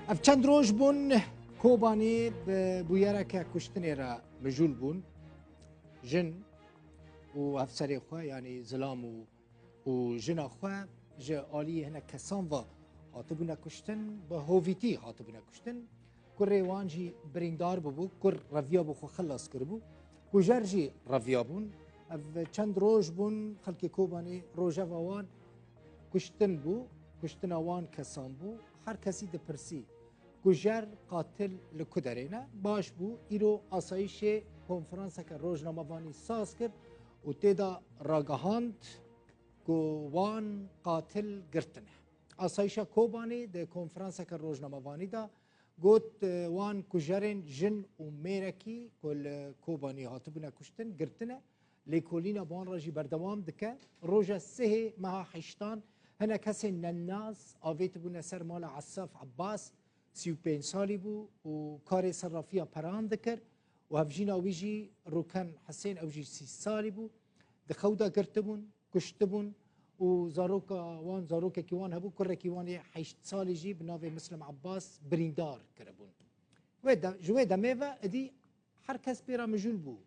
اف چند روز بون کوبانی بویره که کشتنی را مجول بون جن و افسری خواه یعنی ظلام و جن خواه جه آلی هنه کسان و هاتبونه کشتن به هویتی هاتبونه کشتن که ریوانجی بریندار ببو که رویا بخو خلاص کربو که جرجی رویا بون اف چند روز بون خلق کوبانی روژه وان کشتن بو کشتن وان کسان بو هر کسی ده پرسی گوجر قاتل لکدرینه باش بو ایرو آسایش کنفرانس که روزنامه وانی ساز کرد و تیدا راگهاند گوان قاتل گرتنه آسایش کوبانی ده کنفرانس که روزنامه وانی دا گوت وان کجرین جن و میرکی کل کوبانی هاتبونه کشتن گرتنه لیکولینا بان راجی بردوام دکه روژا سه مها حشتان هنه کسی نناز آویت بونه سر مال عصاف عباس 35 سالی بو و کار صرافی پران دکر و هفجینا ویجی روکن حسین اوجی 30 سالی بو دخودا گرتبون کشتبون و زاروکا وان زاروکا کیوان هبو کره کیوان 8 سالی جی بناوی مسلم عباس بریندار کربون جوه دمیوه ادی هر کس بیرا مجول بو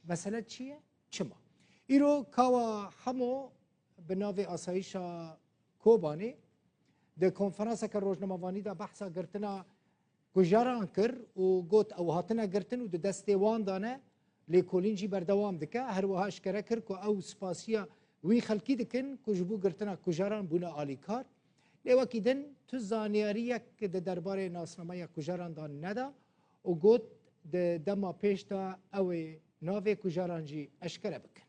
مسئله چیه؟ چما ایرو کاوا همو بناوی آسایشا کوبانی ده کنفرانس که روزنامه وانی دا بحثا گرتنا گجاران کر و گوت او هاتنا گرتن و ده دست وان دانه لیکولین جی بردوام دکه هر وها اشکره کر که او سپاسیا وی خلکی دکن که جبو گرتنا گجاران بونه آلی کار لیوکی دن تو زانیاریه که ده درباره ناسنامه گجاران دان ندا و گوت ده دما پیش تا او ناوی گجاران جی اشکره بکن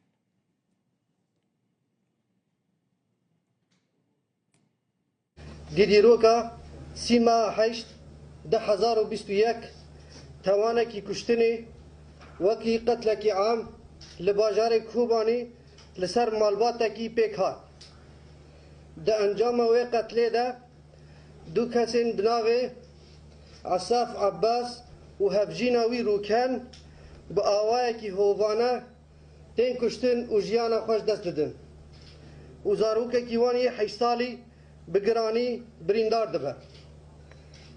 دیدیروکا سیما هشت 1021 توانکی کشتنی وکی قتلکی عام لباجار کوبانی لسر مالباتکی پیکات ده انجام وی قتلی ده دو کسین بناوی عصاف عباس و هفجیناوی روکن با آوایکی هووانه تین کشتن و جیانا خوش دست دادن و زاروکه کیوانی 8 سالی بگرانی بریندار دبه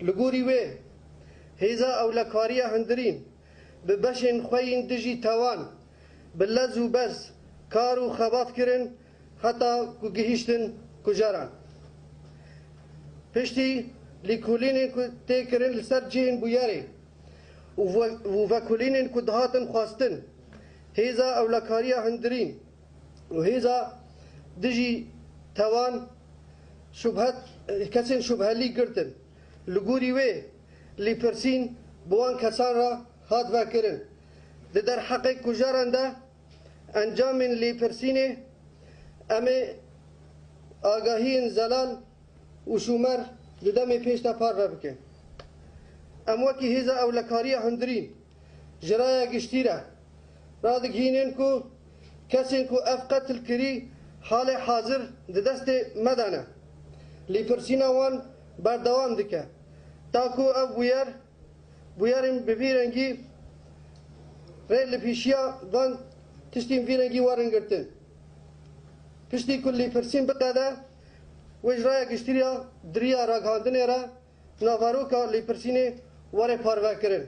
لگوری وی هیزا اولکاری هندرین به بشن خوین دجی توان بلز و بز کار و خباف کرن حتی که گهیشتن کجاران پشتی لیکولین که تی کرن لسر جهن بویاری و وکولین که دهاتن خواستن هیزا اولکاری هندرین و هیزا دجی توان شبهت کسین شبهه لی گرتن لگوری وی لی پرسین بوان کسان را هات وکرن ده در حق کجاران ده انجام لی پرسینه امی آگاهی زلال و شومر ده دم پیشتا پار را بکن ام وکی هیزا اولکاری هندرین جرای گشتیره را دگهینن کو کسین کو اف قتل کری حال حاضر ده دست مدانه لی پرسینا وان بردوام دکه تاکو او بویارم ببیرنگی ریل پیشیا وان تشتیم بیرنگی وارن گرتن پشتی کل لی پرسین بقیده وجرای گشتیریا دریا راگاندنه را ناواروکا لی پرسینه واره پاروا کرن